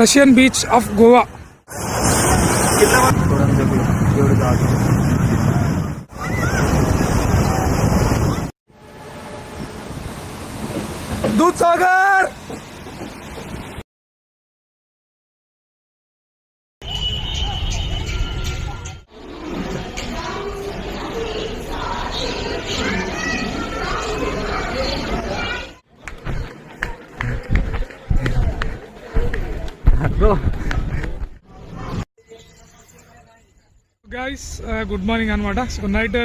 Russian beach of Goa. Dudhsagar guys good morning అనమాట. So night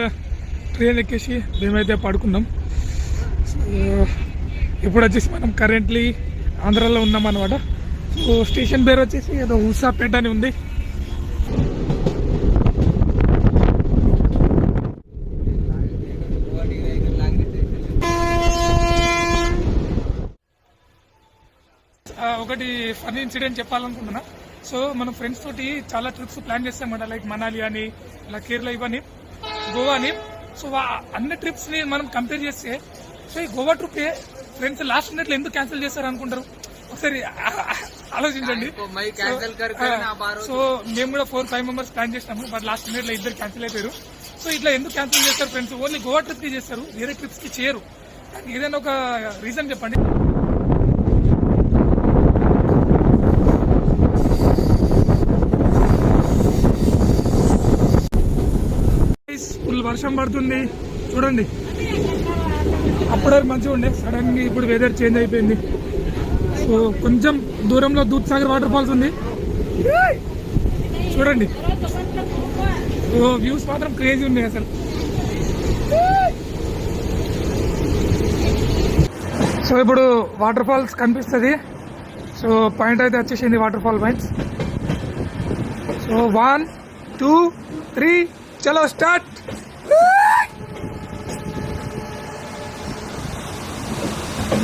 train ఎక్కేసి మేమైతే పడుకున్నాం. సో ఇప్పుడు వచ్చేసి మనం కరెంట్లీ ఆంధ్రాలో ఉన్నాం అనమాట. సో స్టేషన్ పేరు వచ్చేసి ఏదో హుసాపేట అని ఉంది. ఒకటి ఫన్నీ ఇన్సిడెంట్ చెప్పాలనుకుంటున్నా. సో మనం ఫ్రెండ్స్ తోటి చాలా ట్రిప్స్ ప్లాన్ చేస్తామన్నమాట. లైక్ మనాలి అని, ఇలా కేరళ ఇవని, గోవా అని. సో అన్ని ట్రిప్స్ ని మనం కంపేర్ చేస్తే సో ఈ Goa trip friends last minute లో ఎందుకు క్యాన్సిల్ చేస్తారు అనుకుంటారు? ఒకసారి ఆలోచించండి. సో మేము కూడా 4-5 మెంబర్స్ ప్లాన్ చేసినాము, బట్ లాస్ట్ మినిట్ లో ఇద్దరు క్యాన్సిల్ అయిపోయారు. సో ఇట్లా ఎందుకు క్యాన్సిల్ చేస్తారు ఫ్రెండ్స్? ఓన్లీ గోవా ట్రిప్ కి చేస్తారు, వేరే ట్రిప్స్ కి చేయరు. ఏదైనా ఒక రీజన్ చెప్పండి. ఫుల్ వర్షం పడుతుంది చూడండి. అప్పుడే మంచిగా ఉండే, సడన్ గా ఇప్పుడు వెదర్ చేంజ్ అయిపోయింది. సో కొంచెం దూరంలో దూద్సాగర్ వాటర్ ఫాల్స్ ఉంది చూడండి. సో వ్యూస్ మాత్రం క్రేజీ ఉన్నాయి అసలు. సో ఇప్పుడు వాటర్ ఫాల్స్ కనిపిస్తుంది. సో పాయింట్ అయితే వచ్చేసింది, వాటర్ ఫాల్ పాయింట్స్. సో 1, 2, 3 చలో స్టార్ట్.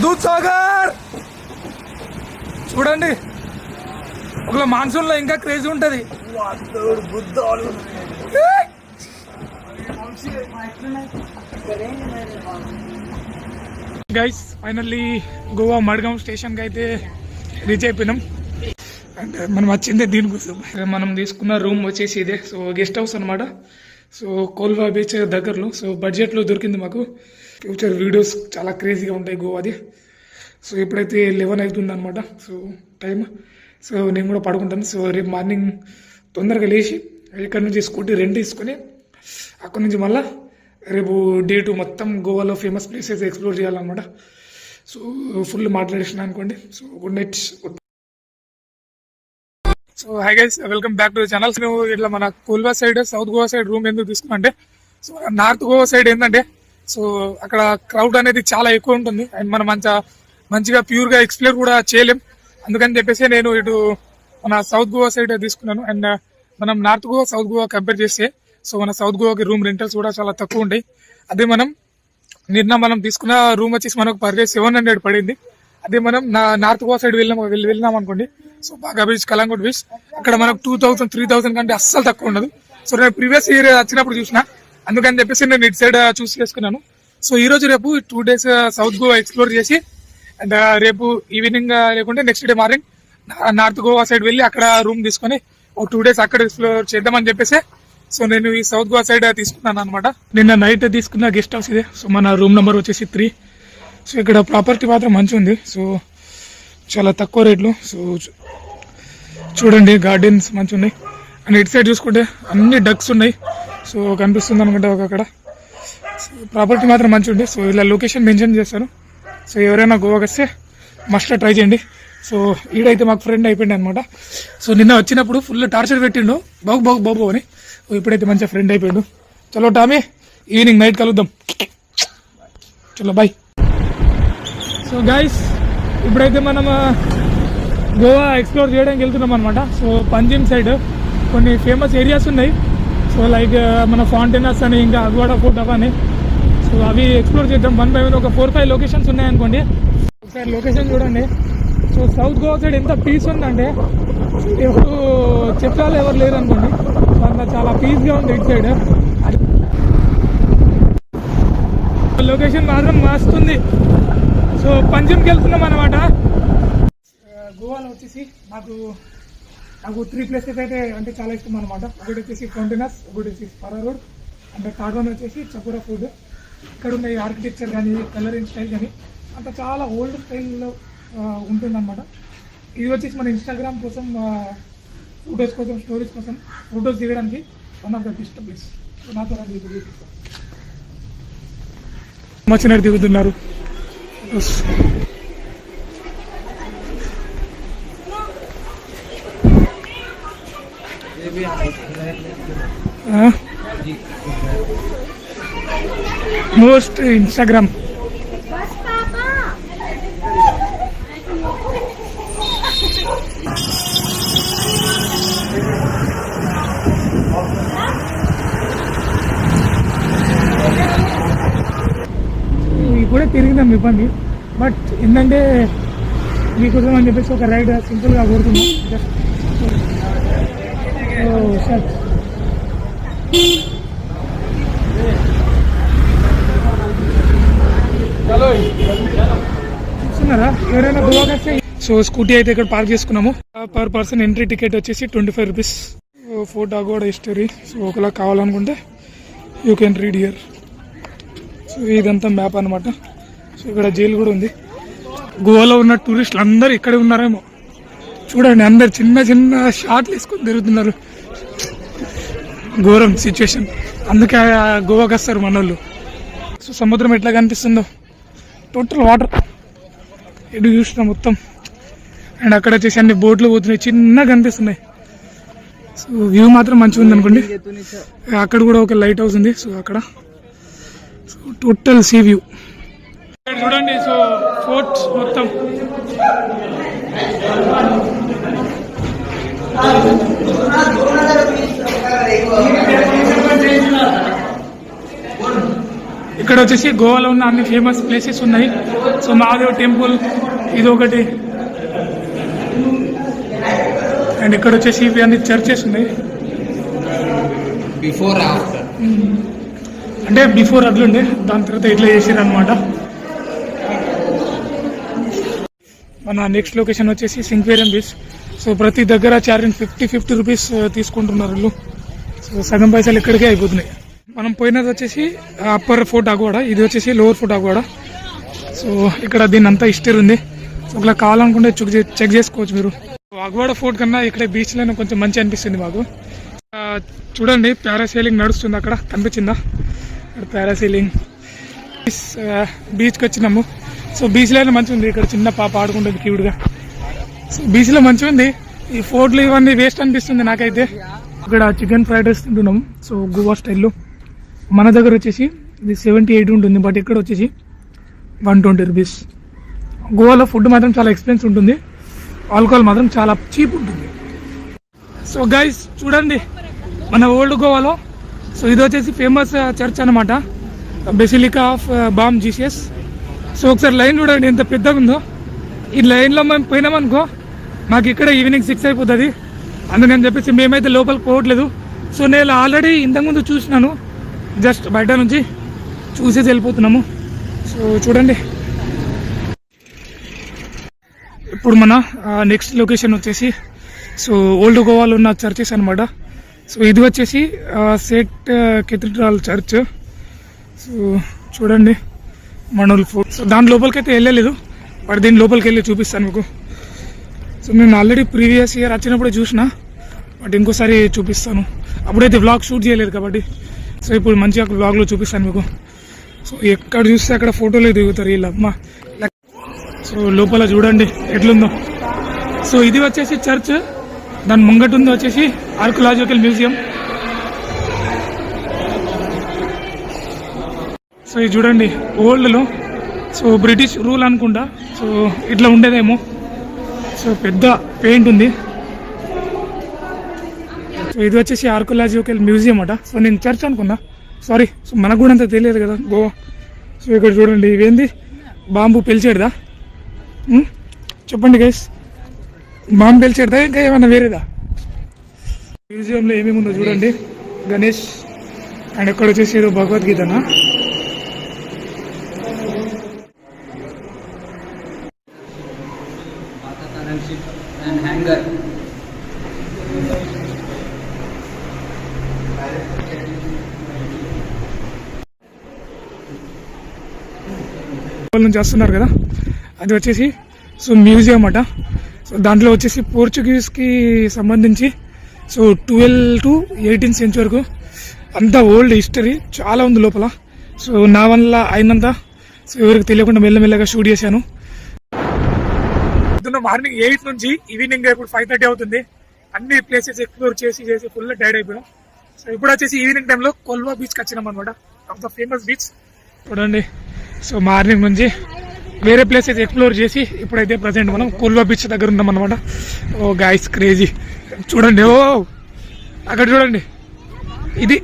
దూద్సాగర్ చూడండి. ఒకవేళ మాన్సూన్ లో ఇంకా క్రేజీ ఉంటది. గైస్ ఫైనల్లీ గోవా మడ్గాం స్టేషన్ కి అయితే రీచ్ అయిపోయినాం. అండ్ మనం వచ్చిందే దీనికోసం. మనం తీసుకున్న రూమ్ వచ్చేసి ఇదే. సో గెస్ట్ హౌస్ అనమాట. సో కోల్వా బీచ్ దగ్గరలో. సో బడ్జెట్లో దొరికింది మాకు. ఫ్యూచర్ వీడియోస్ చాలా క్రేజీగా ఉంటాయి గోవాది. సో ఇప్పుడైతే 11 అవుతుంది అనమాట. So time. సో నేను కూడా పడుకుంటాను. సో రేపు మార్నింగ్ తొందరగా లేచి ఇక్కడ నుంచి స్కూటీ రెంట్ తీసుకొని అక్కడ నుంచి మళ్ళీ రేపు డే 2 మొత్తం గోవాలో ఫేమస్ ప్లేసెస్ ఎక్స్ప్లోర్ చేయాలన్నమాట. సో ఫుల్ మాట్లాడేసిన అనుకోండి. So good night. So hi guys, welcome back to the channel. నేను ఇట్లా మన Colva side, south Goa side room ఎందుకు తీసుకున్నా అంటే, సో నార్త్ గోవా సైడ్ ఏంటంటే సో అక్కడ క్రౌడ్ అనేది చాలా ఎక్కువ ఉంటుంది. అండ్ మనం మంచిగా ప్యూర్ గా ఎక్స్ప్లోర్ కూడా చేయలేం. అందుకని చెప్పేసి నేను ఇటు మన సౌత్ గోవా సైడ్ తీసుకున్నాను. అండ్ మనం north Goa, south Goa compare చేస్తే సో మన సౌత్ గోవాకి రూమ్ రెంటల్స్ కూడా చాలా తక్కువ ఉంటాయి. అదే నిన్న మనం తీసుకున్న రూమ్ వచ్చేసి మనకు పర్ డే 700 పడింది. అదే మనం నార్త్ గోవా సైడ్ వెళ్ళినాం అనుకోండి. సో బాగా బీచ్, కలంగూట్ బీచ్, అక్కడ మనకు 2000, 3000 కంటే అస్సలు తక్కువ ఉండదు. సో నేను ప్రీవియస్ ఇయర్ వచ్చినప్పుడు చూసిన, అందుకని చెప్పేసి నేను ఇటు సైడ్ చూస్ చేసుకున్నాను. సో ఈ రోజు రేపు 2 days సౌత్ గోవా ఎక్స్ప్లోర్ చేసి, అండ్ రేపు ఈవినింగ్ లేకుంటే next day morning north Goa side వెళ్ళి అక్కడ రూమ్ తీసుకొని ఒక 2 days అక్కడ ఎక్స్ప్లోర్ చేద్దామని చెప్పేసి సో నేను ఈ సౌత్ గోవా సైడ్ తీసుకున్నాను అనమాట. నిన్న నైట్ తీసుకున్న గెస్ట్ హౌస్ ఇదే. సో మన రూమ్ నెంబర్ వచ్చేసి 3. సో ఇక్కడ ప్రాపర్టీ మాత్రం మంచిగా ఉంది. సో చాలా తక్కువ రేట్లు. సో చూడండి, గార్డెన్స్ మంచిగా ఉన్నాయి. అండ్ ఇటు సైడ్ చూసుకుంటే అన్ని డక్స్ ఉన్నాయి. సో కనిపిస్తుంది అనుకుంటా ఒక అక్కడ. సో ప్రాపర్టీ మాత్రం మంచిగా ఉంది. సో ఇలా లొకేషన్ మెన్షన్ చేస్తాను. సో ఎవరైనా గోవాకి వస్తే మస్ట్ ట్రై చేయండి. సో ఈడైతే మాకు ఫ్రెండ్ అయిపోయింది అనమాట. సో నిన్న వచ్చినప్పుడు ఫుల్ టార్చర్ పెట్టిండు, బాబు అని. ఇప్పుడైతే మంచిగా ఫ్రెండ్ అయిపోయాడు. చలో టామీ, ఈవినింగ్ నైట్ కలుద్దాం. చలో బాయ్. సో గైస్, ఇప్పుడైతే మనం గోవా ఎక్స్ప్లోర్ చేయడానికి వెళ్తున్నాం అనమాట. సో పంజిమ్ సైడ్ కొన్ని ఫేమస్ ఏరియాస్ ఉన్నాయి. సో లైక్ మన ఫౌంటైనర్స్ అని, ఇంకా అగ్వాడ ఫోర్ట్ అవని. సో అవి ఎక్స్ప్లోర్ చేద్దాం 1 by 1. ఒక 4-5 లొకేషన్స్ ఉన్నాయనుకోండి. ఒకసారి లొకేషన్ చూడండి. సో సౌత్ గోవా సైడ్ ఎంత పీస్ ఉందంటే ఎవరు చెప్పాలి ఎవరు లేరు అనుకోండి. అంత చాలా పీస్గా ఉంది ఇటు సైడ్. లొకేషన్ మాత్రం మస్తుంది. సో పంజిమ్కి వెళ్తున్నాం అనమాట. గోవాలో వచ్చేసి నాకు 3 ప్లేసెస్ అయితే అంటే చాలా ఇష్టం అనమాట. ఒకటి వచ్చేసి ఫౌంటైనర్స్, ఒకటి వచ్చేసి ఫరా రోడ్, అండ్ థర్డ్ వన్ వచ్చేసి చకురా ఫుడ్. ఇక్కడ ఉన్న ఈ ఆర్కిటెక్చర్ కానీ కలరింగ్ స్టైల్ కానీ అంత చాలా ఓల్డ్ స్టైల్లో ఉంటుందన్నమాట. ఇది వచ్చేసి మన ఇన్స్టాగ్రామ్ కోసం, ఫొటోస్ కోసం, స్టోరీస్ కోసం, ఫొటోస్ దిగడానికి one of the best place. నాతో వచ్చినట్టు దిగుతున్నారు ఫొటోస్. మోస్ట్ ఇన్స్టాగ్రామ్ కూడా తిరిగినాం ఇబ్బంది. బట్ ఏంటంటే మీకోసం అని చెప్పేసి ఒక రైడ్ సింపుల్గా కొడుతున్నాం. జస్ట్ చూస్తున్నారా ఎవరైనా గోవాకి వస్తే. సో స్కూటీ అయితే ఇక్కడ పార్క్ చేసుకున్నాము. పర్ పర్సన్ ఎంట్రీ టికెట్ వచ్చేసి 25 రూపీస్. ఫోటో కూడా హిస్టరీ. సో ఒకలా కావాలనుకుంటే you can read here. So ఇదంతా మ్యాప్ అనమాట. సో ఇక్కడ జైలు కూడా ఉంది. గోవాలో ఉన్న టూరిస్టులు అందరూ ఇక్కడే ఉన్నారేమో చూడండి. అందరు చిన్న చిన్న షాట్లు వేసుకొని తిరుగుతున్నారు. ఘోరం సిచ్యువేషన్. అందుకే గోవాకి వస్తారు మన వాళ్ళు. సో సముద్రం ఎట్లా కనిపిస్తుందో, టోటల్ వాటర్ ఎటు చూసినా మొత్తం. అండ్ అక్కడ వచ్చేసి అన్ని బోట్లు పోతున్నాయి, చిన్నగా కనిపిస్తున్నాయి. సో వ్యూ మాత్రం మంచిగా ఉంది అనుకోండి. అక్కడ కూడా ఒక లైట్ హౌస్ ఉంది. సో అక్కడ సో టోటల్ సీ వ్యూ చూడండి. సో ఫోర్ట్ మొత్తం ఇక్కడ వచ్చేసి గోవాలో ఉన్న అన్ని ఫేమస్ ప్లేసెస్ ఉన్నాయి. సో మహాదేవ్ టెంపుల్ ఇది ఒకటి. అండ్ ఇక్కడ వచ్చేసి ఇవి అన్ని చర్చెస్ ఉన్నాయి. అంటే బిఫోర్ అట్లుండే, దాని తర్వాత ఇట్లా చేసారు అనమాట. మన నెక్స్ట్ లొకేషన్ వచ్చేసి సింక్వేరియం బీచ్. సో ప్రతి దగ్గర చార్జింగ్ 50 రూపీస్ తీసుకుంటున్నారు వీళ్ళు. సో సగం పైసలు ఇక్కడికే అయిపోతున్నాయి. మనం పోయినది వచ్చేసి అప్పర్ ఫోర్ట్ అగోడా, ఇది వచ్చేసి లోవర్ ఫోర్ట్ అగోడా. సో ఇక్కడ దీని అంతా హిస్టరీ ఉంది. సో ఇలా కావాలనుకుంటే చెక్ చేసుకోవచ్చు మీరు. అగోడా ఫోర్ట్ కన్నా ఇక్కడ బీచ్లోనే కొంచెం మంచి అనిపిస్తుంది మాకు. చూడండి పారాసైలింగ్ నడుస్తుంది అక్కడ, కనిపించిందా? ఇక్కడ పారాసైలింగ్. బీచ్కి వచ్చినాము. సో బీచ్లోనే మంచిగా ఉంది. ఇక్కడ చిన్న పాప ఆడుకుంటుంది క్యూట్గా. సో బీచ్లో మంచిగా ఉంది. ఈ ఫోర్ట్లు ఇవన్నీ వేస్ట్ అనిపిస్తుంది నాకైతే. ఇక్కడ చికెన్ ఫ్రైడ్ రైస్ తింటున్నాము. సో గోవా స్టైల్లో. మన దగ్గర వచ్చేసి ఇది 78 ఉంటుంది, బట్ ఇక్కడ వచ్చేసి 120 రూపీస్. గోవాలో ఫుడ్ మాత్రం చాలా ఎక్స్పెన్సివ్ ఉంటుంది, ఆల్కహాల్ మాత్రం చాలా చీప్ ఉంటుంది. సో గైస్ చూడండి మన ఓల్డ్ గోవాలో. సో ఇది వచ్చేసి ఫేమస్ చర్చ్ అనమాట, basilica of balm Jesus. So ఒకసారి లైన్ చూడండి ఎంత పెద్దగా ఉందో. ఈ లైన్లో మేము పోయినామనుకో మాకు ఇక్కడ ఈవినింగ్ 6 అయిపోతుంది. అందుకని చెప్పేసి మేమైతే లోపలికి పోవట్లేదు. సో నేను ఆల్రెడీ ఇంతకుముందు చూసినాను, జస్ట్ బయట నుంచి చూసేసి వెళ్ళిపోతున్నాము. సో చూడండి ఇప్పుడు మన నెక్స్ట్ లొకేషన్ వచ్చేసి సో ఓల్డ్ గోవాలో ఉన్న చర్చెస్ అనమాట. సో ఇది వచ్చేసి సెయింట్ కేథడ్రల్ చర్చ్. సో చూడండి మనోల్ ఫోర్ట్. సో దాని లోపలికి అయితే వెళ్ళలేదు, బట్ దీని లోపలికి వెళ్ళి చూపిస్తాను మీకు. సో నేను ఆల్రెడీ ప్రీవియస్ ఇయర్ వచ్చినప్పుడే చూసిన, బట్ ఇంకోసారి చూపిస్తాను. అప్పుడైతే వ్లాగ్ షూట్ చేయలేదు కాబట్టి. సో ఇప్పుడు మంచిగా వ్లాగ్లో చూపిస్తాను మీకు. సో ఎక్కడ చూస్తే అక్కడ ఫోటోలు దిగుతారు వీళ్ళమ్మ. సో లోపల చూడండి ఎట్లుందో. సో ఇది వచ్చేసి చర్చ్, దాని ముంగట ఉంది వచ్చేసి ఆర్కియలాజికల్ మ్యూజియం. సో ఇది చూడండి ఓల్డ్లో. సో బ్రిటిష్ రూల్ అనుకుంటా. సో ఇట్లా ఉండేదేమో. సో పెద్ద పెయింట్ ఉంది. సో ఇది వచ్చేసి ఆర్కియలాజికల్ మ్యూజియం అట. సో నేను చర్చ్ అనుకున్నా, సారీ. సో మనకు కూడా అంత తెలియదు కదా గోవా. సో ఇక్కడ చూడండి ఇవేంది, బాంబు పెల్చేడుదా? చెప్పండి గైస్, బాంబు పెల్చేడుదా ఇంకా ఏమన్నా వేరేదా? మ్యూజియంలో ఏమేమి ఉందో చూడండి. గణేష్ అండ్ ఎక్కడ వచ్చేసి ఏదో భగవద్గీతనా. and hanger. నుంచి వస్తున్నారు కదా, అది వచ్చేసి సో మ్యూజియం అట. సో దాంట్లో వచ్చేసి పోర్చుగీస్ కి సంబంధించి సో 12 to 18th century వరకు అంతా ఓల్డ్ హిస్టరీ చాలా ఉంది లోపల. సో నా వల్ల అయినంత సో ఎవరికి తెలియకుండా మెల్లమెల్లగా షూట్ చేశాను. మార్నింగ్ 8 నుంచి ఈవినింగ్ ఇప్పుడు 5:30 అవుతుంది. అన్ని ప్లేసెస్ ఎక్స్ప్లోర్ చేసి ఫుల్ టైర్డ్ అయిపోయాం. సో ఇప్పుడు వచ్చేసి ఈవినింగ్ టైంలో కోల్వా బీచ్ కి వచ్చినాం అనమాట, ఆఫ్ ద ఫేమస్ బీచ్. చూడండి, సో మార్నింగ్ నుంచి వేరే ప్లేసెస్ ఎక్స్ప్లోర్ చేసి ఇప్పుడైతే ప్రజెంట్ మనం కోల్వా బీచ్ దగ్గర ఉన్నాం అనమాట. ఓ గాయ్స్ క్రేజీ చూడండి, ఓ అక్కడ చూడండి. ఇది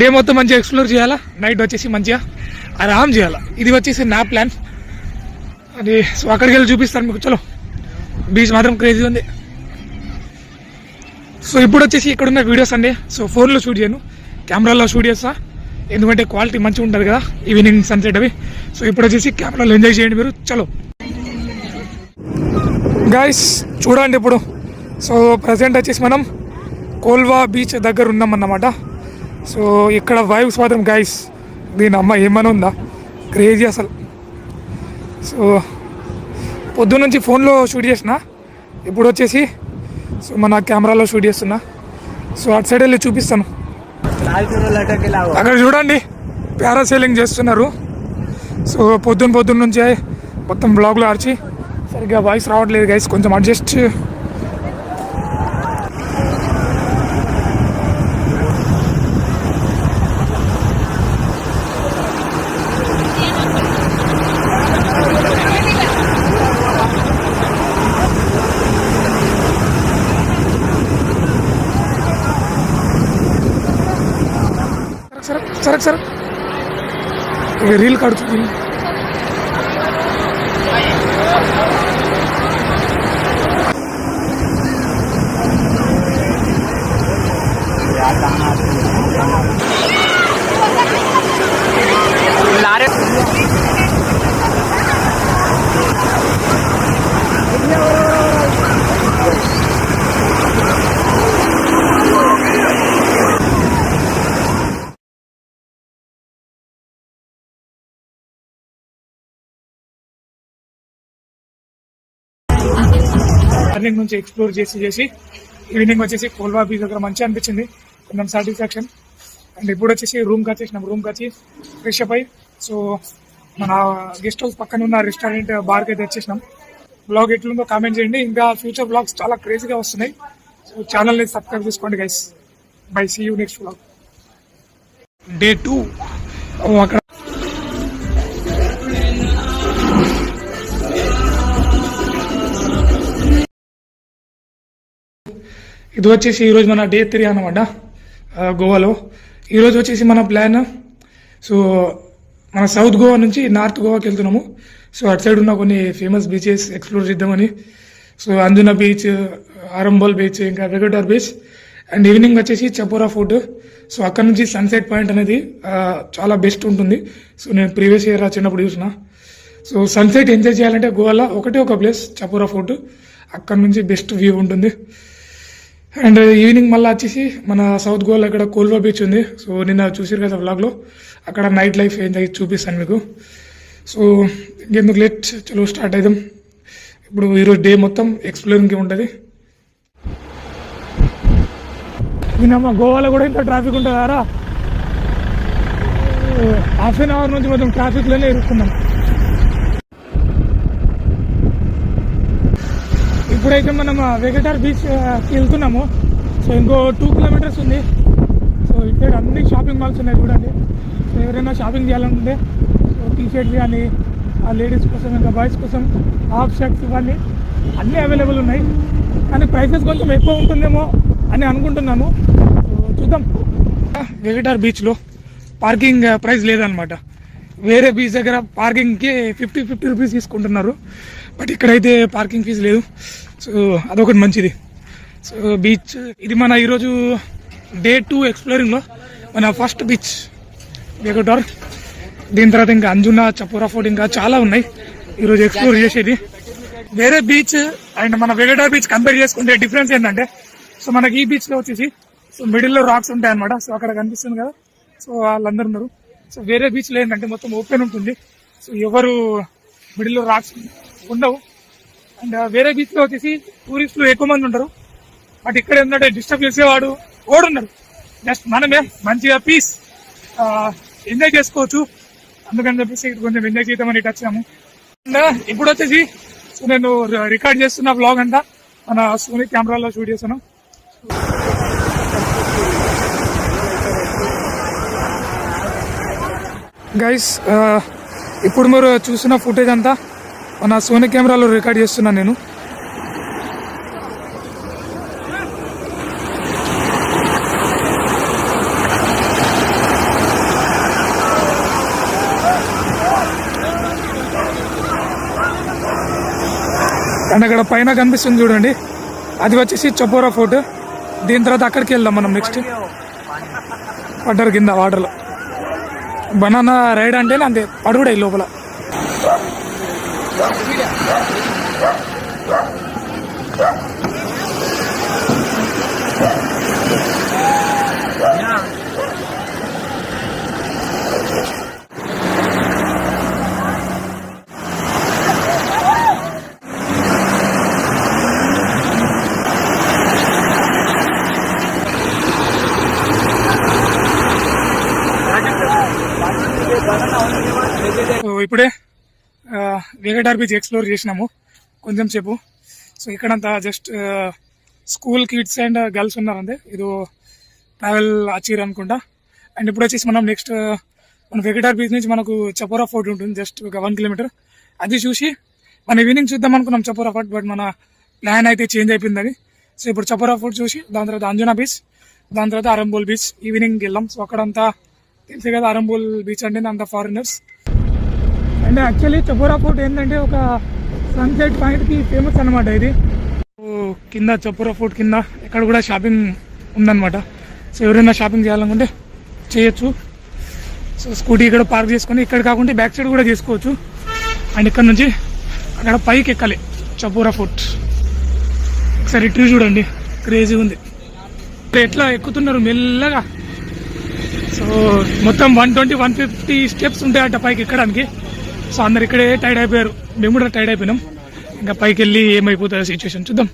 డే మొత్తం మంచిగా ఎక్స్ప్లోర్ చేయాలా, నైట్ వచ్చేసి మంచిగా ఆరామ్ చేయాలా. ఇది వచ్చేసి నా ప్లాన్. అది సో అక్కడికి వెళ్ళి చూపిస్తాను మీకు. చలో, బీచ్ మాత్రం క్రేజీ ఉంది. సో ఇప్పుడు వచ్చేసి ఇక్కడ ఉన్న వీడియోస్ అండి సో ఫోన్లో షూట్ చేయను, కెమెరాలో షూట్ చేస్తా, ఎందుకంటే క్వాలిటీ మంచిగా ఉంటుంది కదా ఈవినింగ్ సన్సెట్ అవి. సో ఇప్పుడు వచ్చేసి కెమెరాలో ఎంజాయ్ చేయండి మీరు. చలో గాయస్ చూడండి, ఇప్పుడు సో ప్రజెంట్ వచ్చేసి మనం కోల్వా బీచ్ దగ్గర ఉన్నాం అన్నమాట. సో ఇక్కడ వైబ్స్ మాత్రం గాయస్ దీని అమ్మ ఏమైనా ఉందా, క్రేజీ అసలు. సో పొద్దున్న నుంచి ఫోన్లో షూట్ చేసిన, ఇప్పుడు వచ్చేసి సో మన కెమెరాలో షూట్ చేస్తున్నా. సో అటు సైడ్ వెళ్ళి చూపిస్తాను. అక్కడ చూడండి పారాసైలింగ్ చేస్తున్నారు. సో పొద్దున్న నుంచి మొత్తం బ్లాగ్లో ఆర్చి సరిగ్గా వాయిస్ రావట్లేదు గైస్, కొంచెం అడ్జస్ట్. సరే రీల్ కడుతుంది. మార్నింగ్ నుంచి ఎక్స్ప్లోర్ చేసి ఈవినింగ్ వచ్చేసి కోల్వా బీచ్ దగ్గర మంచిగా అనిపించింది, కొంచెం సాటిస్ఫాక్షన్. అండ్ ఇప్పుడు వచ్చేసి రూమ్కి వచ్చి ఫ్రెష్ అప్ అయ్యి సో మన గెస్ట్ హౌస్ పక్కన ఉన్న రెస్టారెంట్ బార్కి అయితే వచ్చేసినాం. బ్లాగ్ ఎట్లుందో కామెంట్ చేయండి. ఇంకా ఫ్యూచర్ బ్లాగ్స్ చాలా క్రేజీగా వస్తున్నాయి. సో ఛానల్ని సబ్స్క్రైబ్ చేసుకోండి guys. Bye, see you next blog. Day 2 అక్కడ ఇది వచ్చేసి ఈరోజు మన Day 3 అన్నమాట గోవాలో. ఈరోజు వచ్చేసి మన ప్లాన్ సో మన సౌత్ గోవా నుంచి నార్త్ గోవాకి వెళ్తున్నాము. సో అటు సైడ్ ఉన్న కొన్ని ఫేమస్ బీచెస్ ఎక్స్ప్లోర్ చేద్దామని. So Anjuna beach, Arambol beach, ఇంకా వెగటార్ బీచ్. అండ్ ఈవినింగ్ వచ్చేసి చపోరా ఫోర్ట్. సో అక్కడ నుంచి సన్సెట్ పాయింట్ అనేది చాలా బెస్ట్ ఉంటుంది. సో నేను ప్రీవియస్ ఇయర్ చిన్నప్పుడు చూసిన. సో సన్సెట్ ఎంజాయ్ చేయాలంటే గోవాలో ఒక ప్లేస్ చపోరా ఫోర్ట్, అక్కడ నుంచి బెస్ట్ వ్యూ ఉంటుంది. అండ్ ఈవినింగ్ మళ్ళీ వచ్చేసి మన సౌత్ గోవాలో ఇక్కడ కోల్వా బీచ్ ఉంది. సో నిన్న చూసారు కదా వ్లాగ్లో, అక్కడ నైట్ లైఫ్ ఎంజాయ్ చూపిస్తాను మీకు. సో ఇంకెందుకు లేట్, చలో స్టార్ట్ అవుదాం. ఇప్పుడు ఈరోజు డే మొత్తం ఎక్స్ప్లోరింగ్కి ఉంటుంది. నిన్న గోవాలో కూడా ఇంత ట్రాఫిక్ ఉంటుందారా, హాఫ్ అన్ అవర్ నుంచి మొత్తం ట్రాఫిక్లోనే ఇరుక్కున్నాం. ఇప్పుడైతే మనం వెగటార్ బీచ్కి వెళ్తున్నాము. సో ఇంకో 2 kilometers ఉంది. సో ఇక్కడ అన్ని షాపింగ్ మాల్స్ ఉన్నాయి చూడండి. సో ఎవరైనా షాపింగ్ చేయాలనుకుంటే సో టీ-షర్ట్స్ కానీ లేడీస్ కోసం ఇంకా బాయ్స్ కోసం హాఫ్ షర్ట్స్ ఇవన్నీ అన్నీ అవైలబుల్ ఉన్నాయి. కానీ ప్రైసెస్ కొంచెం ఎక్కువ ఉంటుందేమో అని అనుకుంటున్నాను. చూద్దాం. వెగటార్ బీచ్లో పార్కింగ్ ప్రైస్ లేదనమాట. వేరే బీచ్ దగ్గర పార్కింగ్కి 50 రూపీస్ తీసుకుంటున్నారు, బట్ ఇక్కడైతే పార్కింగ్ ఫీజు లేదు. సో అదొకటి మంచిది. సో బీచ్ ఇది మన ఈరోజు Day 2 ఎక్స్ప్లోరింగ్లో మన ఫస్ట్ బీచ్ వెగటార్. దీని తర్వాత ఇంకా అంజునా, చపోరా ఫోర్ట్ ఇంకా చాలా ఉన్నాయి ఈరోజు ఎక్స్ప్లోర్ చేసేది. వేరే బీచ్ అండ్ మన వెగటార్ బీచ్ కంపేర్ చేసుకుంటే డిఫరెన్స్ ఏంటంటే, సో మనకి ఈ బీచ్ లో వచ్చేసి సో మిడిల్ లో రాక్స్ ఉంటాయి అనమాట. సో అక్కడ కనిపిస్తుంది కదా, సో వాళ్ళందరూ ఉన్నారు. సో వేరే బీచ్ లో ఏంటంటే మొత్తం ఓపెన్ ఉంటుంది. సో ఎవరు మిడిల్ లో రాక్స్ ఉండవు. అండ్ వేరే బీచ్ లో వచ్చేసి టూరిస్టులు ఎక్కువ మంది ఉంటారు. బట్ ఇక్కడ ఏంటంటే డిస్టర్బ్ చేసేవాడు ఓడున్నారు. జస్ట్ మనమే మంచిగా పీస్ ఎంజాయ్ చేసుకోవచ్చు. అందుకని చెప్పేసి ఇక్కడ కొంచెం ఎంజాయ్ చేద్దామని ఇటు వచ్చాము. అండ్ ఇప్పుడు వచ్చేసి సో నేను రికార్డ్ చేస్తున్న బ్లాగ్ అంతా మన సోనీ కెమెరాలో షూట్ చేశాను. గైస్ ఇప్పుడు మీరు చూస్తున్న ఫుటేజ్ అంతా మన సోనీ కెమెరాలో రికార్డ్ చేస్తున్నాను నేను. అండ్ అక్కడ పైన కనిపిస్తుంది చూడండి, అది వచ్చేసి చపోరా ఫోర్ట్. దీని తర్వాత అక్కడికి వెళ్దాం మనం నెక్స్ట్. పడ్డారు కింద వాటర్లో. బనానా రైడ్ అంటే అంతే పడుగుడాయి లోపల. ఇప్పుడే వెగటార్ బీచ్ ఎక్స్ప్లోర్ చేసినాము కొంచెం సేపు. సో ఇక్కడంతా just school kids and girls ఉన్నారంటే ఇది ట్రావెల్ అచీర్ అనుకుంటా. అండ్ ఇప్పుడు వచ్చేసి మనం నెక్స్ట్ మన వెగటార్ బీచ్ నుంచి మనకు చపోరా ఫోర్ట్ ఉంటుంది, జస్ట్ ఒక 1 కిలోమీటర్. అది చూసి మన ఈవినింగ్ చూద్దాం అనుకున్నాం చపోరా ఫోర్ట్, బట్ మన ప్లాన్ అయితే చేంజ్ అయిపోయింది అది. సో ఇప్పుడు చపోరా ఫోర్ట్ చూసి దాని తర్వాత అంజనా బీచ్, దాని తర్వాత అరంబోల్ బీచ్ ఈవినింగ్ వెళ్ళాం. సో అక్కడంతా తెలుసు కదా, అరంబోల్ బీచ్ అంటే అంత foreigners. And actually Chapora fort ఏంటంటే ఒక సన్సెట్ పాయింట్ కి ఫేమస్ అనమాట ఇది. కింద చపోరా ఫోర్ట్ కింద ఇక్కడ కూడా షాపింగ్ ఉందన్నమాట. సో ఎవరైనా షాపింగ్ చేయాలనుకుంటే చేయొచ్చు. సో స్కూటీ ఇక్కడ పార్క్ చేసుకొని ఇక్కడ కాకుండా బ్యాక్ సైడ్ కూడా చేసుకోవచ్చు. అండ్ ఇక్కడ నుంచి అక్కడ పైకి ఎక్కాలి చపోరా ఫోర్ట్. ఒకసారి ట్రీ చూడండి, క్రేజీ ఉంది. ఎట్లా ఎక్కుతున్నారు మెల్లగా. సో మొత్తం 120-150 స్టెప్స్ ఉంటాయట పైకి ఎక్కడానికి. సో అందరు ఇక్కడే టైర్డ్ అయిపోయారు, మేము కూడా టైర్డ్ అయిపోయినాం. ఇంకా పైకి వెళ్ళి ఏమైపోతుందో సిచ్యువేషన్ చూద్దాం.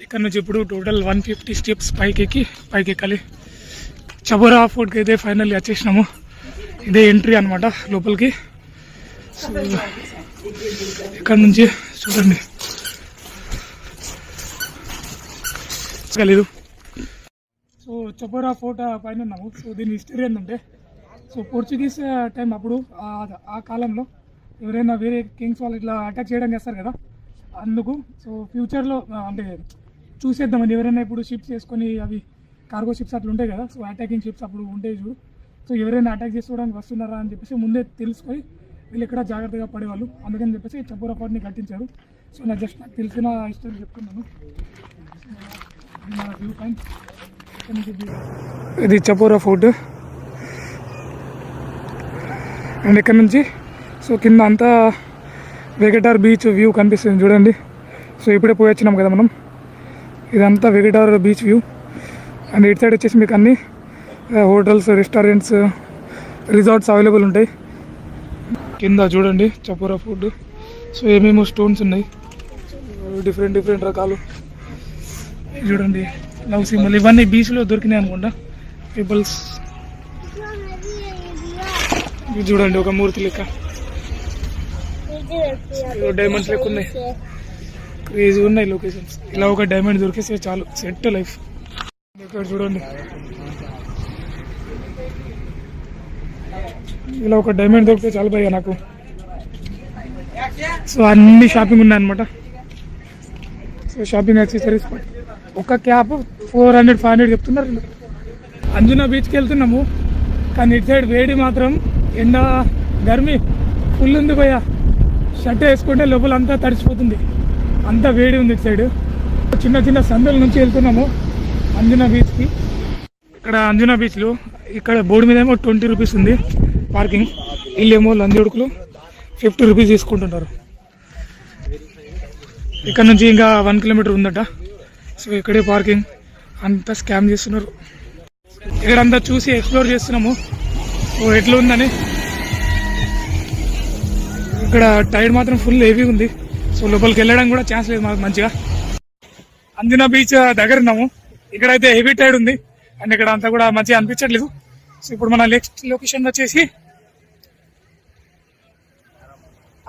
ఇక్కడ నుంచి ఇప్పుడు టోటల్ 150 స్టెప్స్ పైకి ఎక్కాలి. చపోరా ఫోర్ట్కి అయితే ఫైనల్లీ వచ్చేసినాము. ఇదే ఎంట్రీ అనమాట లోపలికి. సో ఇక్కడ నుంచి చూడండి తెలీదు. సో చపోరా ఫోర్ట్ పైన ఉన్నాము. సో దీని హిస్టరీ ఏంటంటే, సో పోర్చుగీస్ టైం అప్పుడు ఆ కాలంలో ఎవరైనా వేరే కింగ్స్ వాళ్ళు ఇట్లా అటాక్ చేయడం చేస్తారు కదా, అందుకు సో ఫ్యూచర్లో అంటే చూసేద్దామని ఎవరైనా ఇప్పుడు షిప్స్ వేసుకొని అవి కార్గో షిప్స్ అట్లా ఉంటాయి కదా, సో అటాకింగ్ షిప్స్ అప్పుడు ఉంటాయి చూడు. సో ఎవరైనా అటాక్ చేసుకోవడానికి వస్తున్నారా అని చెప్పేసి ముందే తెలుసుకొని వీళ్ళు ఇక్కడ జాగ్రత్తగా పడేవాళ్ళు. అందుకని చెప్పేసి చపోరా ఫోర్ట్ని కట్టించారు. సో నాకు తెలిసిన హిస్టరీ చెప్తున్నాను. వ్యూ పాయింట్ ఇది చపోరా ఫోర్ట్. అండ్ ఇక్కడ నుంచి సో కింద అంతా వెగటార్ బీచ్ వ్యూ కనిపిస్తుంది చూడండి. సో ఇప్పుడే పోయి వచ్చినాం కదా మనం. ఇదంతా వెగటార్ బీచ్ వ్యూ. అండ్ ఇటు సైడ్ వచ్చేసి మీకు అన్ని హోటల్స్, రెస్టారెంట్స్, రిసార్ట్స్ అవైలబుల్ ఉంటాయి. కింద చూడండి చపోరా ఫోర్ట్. సో ఏమేమో స్టోన్స్ ఉన్నాయి, డిఫరెంట్ రకాలు చూడండి. లవ్ సింబల్ ఇవన్నీ బీచ్లో దొరికినాయి అనుకుంటా. పీపుల్స్ ఇది చూడండి ఒక మూర్తి లెక్క, డైమండ్స్ లెక్క ఉన్నాయి. క్రేజీ ఉన్నాయి లొకేషన్స్. ఇలా ఒక డైమండ్ దొరికిస్తే చాలు, సెట్ లైఫ్. ఇక్కడ చూడండి ఇలా ఒక డైమండ్ దొరికితే చాలు భయ్యా నాకు. సో అన్ని షాపింగ్ ఉన్నాయి అనమాట. సో షాపింగ్ యాక్సెసరీస్ ఒక క్యాప్ 400-500 చెప్తున్నారు. అంజనా బీచ్కి వెళ్తున్నాము, కానీ ఇటు సైడ్ వేడి మాత్రం ఎండ గర్మి ఫుల్ ఉంది భయ్యా. షర్ట్ వేసుకుంటే లోపల అంతా తడిచిపోతుంది, అంతా వేడి ఉంది ఇటు సైడ్. చిన్న సందుల నుంచి వెళ్తున్నాము అంజనా బీచ్కి. ఇక్కడ అంజనా బీచ్లో ఇక్కడ బోర్డు మీద ఏమో 20 రూపీస్ ఉంది పార్కింగ్. వీళ్ళేమో లంజోడుకులు 50 రూపీస్ తీసుకుంటుంటారు. ఇక్కడ నుంచి ఇంకా 1 కిలోమీటర్ ఉందట. సో ఇక్కడే పార్కింగ్, అంతా స్కామ్ చేస్తున్నారు. ఇక్కడంతా చూసి ఎక్స్ప్లోర్ చేస్తున్నాము సో ఎట్లా ఉందని. ఇక్కడ టైడ్ మాత్రం ఫుల్ హెవీ ఉంది. సో లోపలికి వెళ్ళడానికి కూడా ఛాన్స్ లేదు మాకు. మంచిగా అందినా బీచ్ దగ్గర ఉన్నాము. ఇక్కడైతే హెవీ టైడ్ ఉంది అండ్ ఇక్కడ అంతా కూడా మంచిగా అనిపించట్లేదు. సో ఇప్పుడు మన నెక్స్ట్ లొకేషన్ వచ్చేసి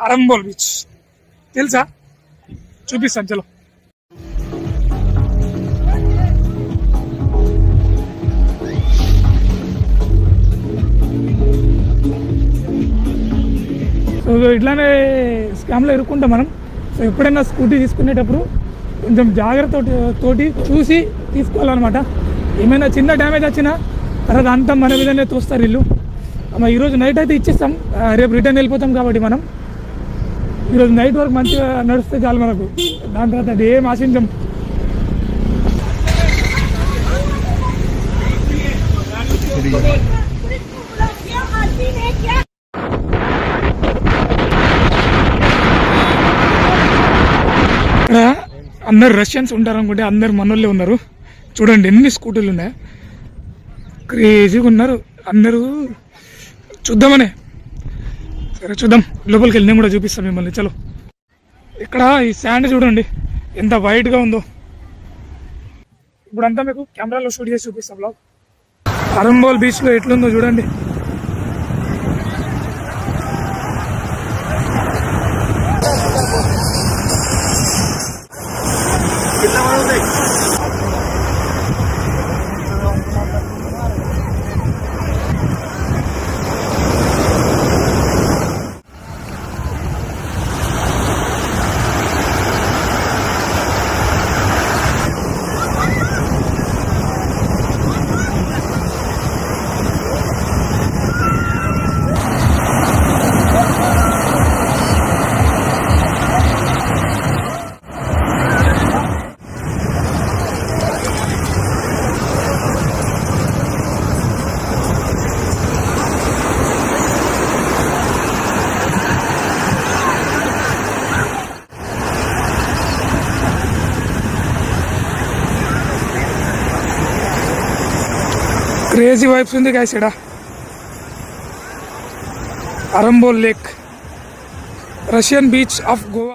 అరంబోల్ బీచ్. తెలుసా? చూపిస్తాను చలో. సో ఇట్లానే స్కామ్లో ఇరుక్కుంటాం మనం. సో ఎప్పుడైనా స్కూటీ తీసుకునేటప్పుడు కొంచెం జాగ్రత్త తోటి చూసి తీసుకోవాలన్నమాట. ఏమైనా చిన్న డ్యామేజ్ వచ్చినా తర్వాత అంతా మన మీదనే తోస్తారు వీళ్ళు. ఈరోజు నైట్ అయితే ఇచ్చేస్తాం, రేపు రిటర్న్ వెళ్ళిపోతాం కాబట్టి మనం ఈరోజు నైట్ వరకు మంచిగా నడుస్తే చాలు మనకు. దాని తర్వాత అది ఏం ఆశించం. ఇక్కడ అందరు రష్యన్స్ ఉంటారు అనుకుంటే అందరు మనోళ్ళే ఉన్నారు. చూడండి ఎన్ని స్కూటీలు ఉన్నాయి, క్రేజీగా ఉన్నారు అందరూ. చూద్దామనే. సరే చూద్దాం, లోపలికి వెళ్ళి నేను కూడా చూపిస్తాను మిమ్మల్ని. చలో. ఇక్కడ ఈ శాండ్ చూడండి ఎంత వైట్గా ఉందో. ఇప్పుడంతా మీకు కెమెరాలో షూట్ చేసి చూపిస్తాం బ్లాగ్. అరంబోల్ బీచ్లో ఎట్లుందో చూడండి. క్రేజీ వైబ్స్ ఉంది గైస్ ఇక్కడ. Arambol lake, Russian beach of Goa.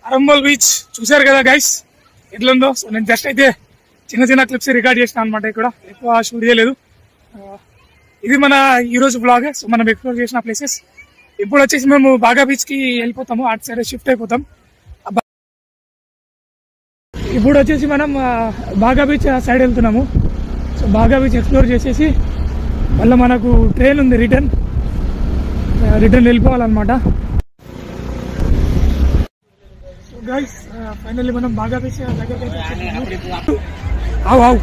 Arambol beach చూసారు కదా గైస్ ఎట్లుందో. సో నేను జస్ట్ అయితే చిన్న చిన్న క్లిప్స్ రికార్డ్ చేసిన అనమాట. ఇక్కడ ఎక్కువ షూట్ చేయలేదు. ఇది మన ఈరోజు బ్లాగ్. సో మనం ఎక్స్ప్లోర్ చేసిన ప్లేసెస్. ఇప్పుడు వచ్చేసి మేము బాగా బీచ్ కి వెళ్ళిపోతాము, అటు సైడ్ షిఫ్ట్ అయిపోతాం. ఇప్పుడు వచ్చేసి మనం బాగా బీచ్ సైడ్ వెళ్తున్నాము. సో బాగా బీచ్ ఎక్స్ప్లోర్ చేసేసి మళ్ళీ మనకు ట్రైన్ ఉంది, రిటర్న్ వెళ్ళిపోవాలన్నమాట. సో గైస్ ఫైనల్లీ మనం బాగా బీచ్ దగ్గరికి ఆవు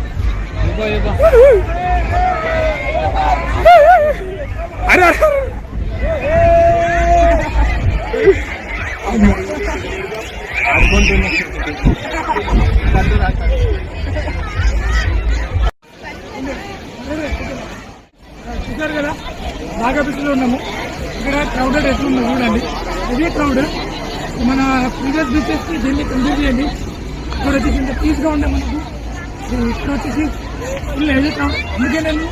అరే చూసారు కదా బాగా బీచ్లో ఉన్నాము. ఇక్కడ క్రౌడెడ్ ఎట్లుందో చూడండి, ఇదే క్రౌడ్. మన ప్రీవియస్ బీచెస్ కి దీన్ని కంపేర్ చేయండి. ఇక్కడ వచ్చేసి ఇంత పీస్గా ఉండే మనకు. ఇక్కడ వచ్చేసి ఫుల్ హెవీ క్రౌడ్. అందుకే నేను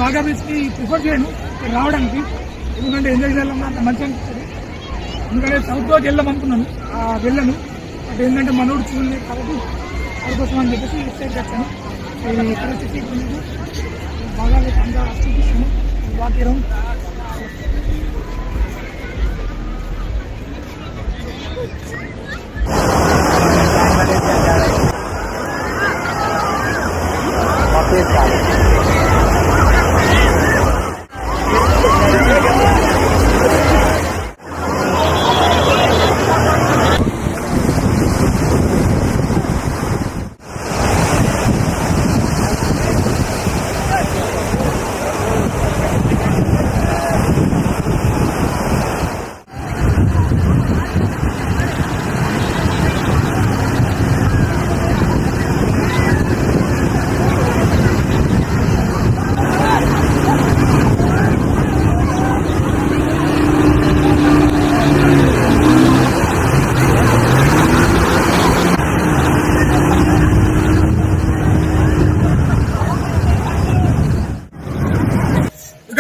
బాగా బీచ్కి ప్రిఫర్ చేయను రావడానికి, ఎందుకంటే ఎంజాయ్ చేయాలన్నా అంత మంచిగా అనిపిస్తుంది. ఎందుకంటే సౌత్ గోవాకి వెళ్దాం అనుకున్నాను, వెళ్ళాను. బట్ ఏంటంటే మనోడు చూడలేదు కాబట్టి అందుకోసం అని చెప్పేసి ఇటు సైడ్కి వచ్చాను. ఇక్కడ వచ్చేసి బాగా అంతా చూపిస్తాను వాక్ అరౌండ్.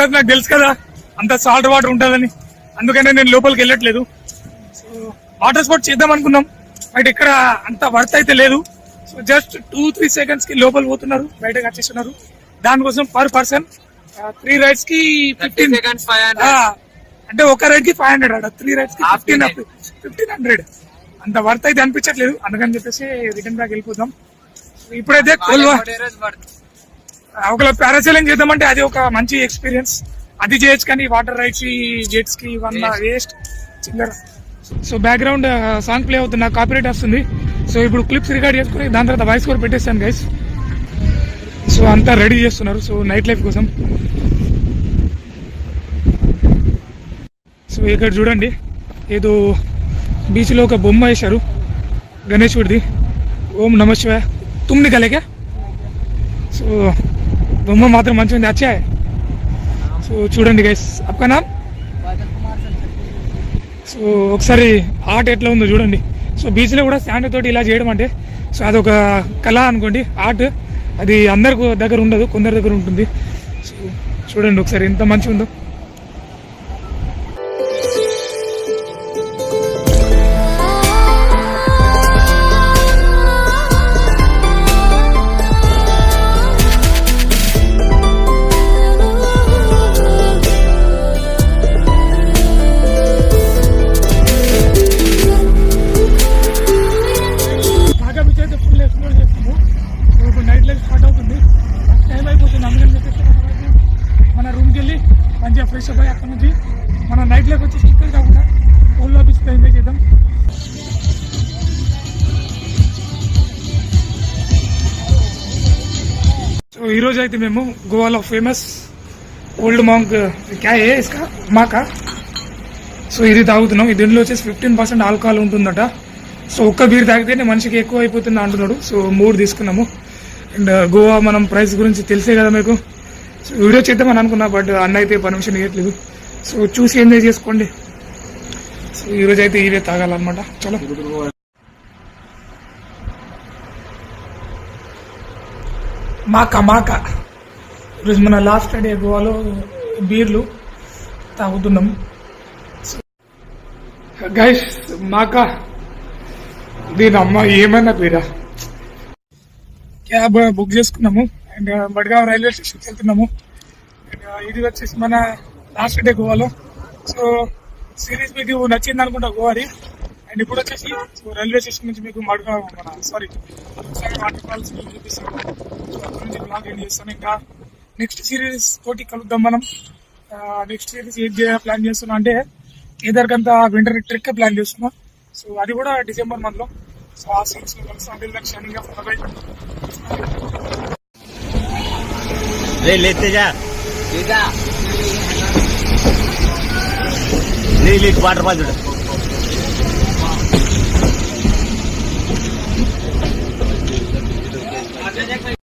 తర్వాత నాకు తెలుసు కదా అంత సాల్ట్ వాటర్ ఉంటుందని, అందుకనే నేను లోపలికి వెళ్ళట్లేదు. సో వాటర్ స్పోర్ట్స్ చేద్దాం అనుకున్నాం, బట్ ఇక్కడ అంత వర్త్ అయితే లేదు. సో జస్ట్ 2-3 సెకండ్స్ కి లోపల పోతున్నారు, బయటకు వచ్చేస్తున్నారు. దానికోసం పర్ పర్సన్ 3 రైడ్స్ కి 15 అంటే ఒక రైడ్ కి 500 అట, 3 రైడ్స్ కి 1500. అంత వర్త్ అయితే అనిపించట్లేదు, అందుకని చెప్పేసి రిటర్న్ బ్యాక్ వెళ్ళిపోతాం. ఇప్పుడైతే ఒకవేళ పారాసైలింగ్ చేద్దామంటే అది ఒక మంచి ఎక్స్పీరియన్స్, అది చేయొచ్చు. కానీ వాటర్ రైడ్స్ జెట్స్ కి ఇవన్నీ వేస్ట్ చిల్లర. సో బ్యాక్గ్రౌండ్ సాంగ్ ప్లే అవుతుంది, నాకు కాపీరైట్ వస్తుంది. సో ఇప్పుడు క్లిప్స్ రికార్డ్ చేసుకుని దాని తర్వాత వాయిస్ కూడా పెట్టేస్తాను గైస్. సో అంతా రెడీ చేస్తున్నారు సో నైట్ లైఫ్ కోసం. సో ఇక్కడ చూడండి ఏదో బీచ్ లో ఒక బొమ్మ వేశారు గణేశుడిది, ఓం నమ శివాయ తుమ్ నికలేకే. సో బొమ్మ మాత్రం మంచిగా ఉంది, అచ్చా. సో చూడండి గైస్, అప్కా నామ్. సో ఒకసారి ఆర్ట్ ఎట్లా ఉందో చూడండి. సో బీచ్ లో కూడా శాండ్ తోటి ఇలా చేయడం అంటే సో అదొక కళ అనుకోండి, ఆర్ట్. అది అందరి దగ్గర ఉండదు, కొందరి దగ్గర ఉంటుంది. సో చూడండి ఒకసారి ఎంత మంచిగా ఉందో. మన రూమ్కి వెళ్ళి మంచిగా ఫ్రెష్ అప్ అయ్యి అక్కడ నుంచి మన నైట్ లైఫ్ వచ్చి ఇక్కడ కాకుండా ఓల్లా బీచ్లో ఎంజాయ్ చేద్దాం. సో ఈరోజు అయితే మేము గోవాలో ఫేమస్ ఓల్డ్ మాంక్ క్యాయే ఇస్కా మాకా. సో ఇది తాగుతున్నాం. దీంట్లో వచ్చేసి 15% ఆల్కహాల్ ఉంటుందట. సో ఒక్క బీర్ తాగితేనే మనిషికి ఎక్కువ అయిపోతుంది అంటున్నాడు. సో 3 తీసుకున్నాము. అండ్ గోవా మనం ప్రైస్ గురించి తెలిసే కదా మీకు. సో వీడియో చేద్దామని అనుకున్నా, బట్ అన్న అయితే పర్మిషన్ ఇవ్వట్లేదు. సో చూసి ఎంజాయ్ చేసుకోండి. సో ఈరోజు అయితే ఇవే తాగాలన్నమాట. చలో మాకా మాకా. ఈరోజు మన లాస్ట్ డే గోవాలో బీర్లు తాగుతున్నాం. గైస్ మాకా దీని అమ్మ ఏమైనా పేరా. క్యాబ్ బుక్ చేసుకున్నాము అండ్ మడ్గావ్ రైల్వే స్టేషన్కి వెళ్తున్నాము. అండ్ ఇది వచ్చేసి మన లాస్ట్ డే గోవాలో. సో సిరీస్ మీకు నచ్చింది అనుకుంటా గోవాది. అండ్ ఇప్పుడు వచ్చేసి రైల్వే స్టేషన్ నుంచి మీకు మడ్గావ్ మన వాటర్ ఫాల్స్ చూపిస్తాను. సో అక్కడ నుంచి బ్లాగ్ ఎండ్ చేస్తాను. ఇంకా నెక్స్ట్ సిరీస్ తోటి కలుద్దాం మనం. నెక్స్ట్ సిరీస్ ఏం చేయాలి ప్లాన్ చేస్తున్నా అంటే కేదార్కంతా వింటర్ ట్రిక్ ప్లాన్ చేస్తున్నా. సో అది కూడా డిసెంబర్ మంత్ లో. సో ఆ సిరీస్ లో కలిసి అంటే లక్ష్యంగా लेते जा ले वाटर पास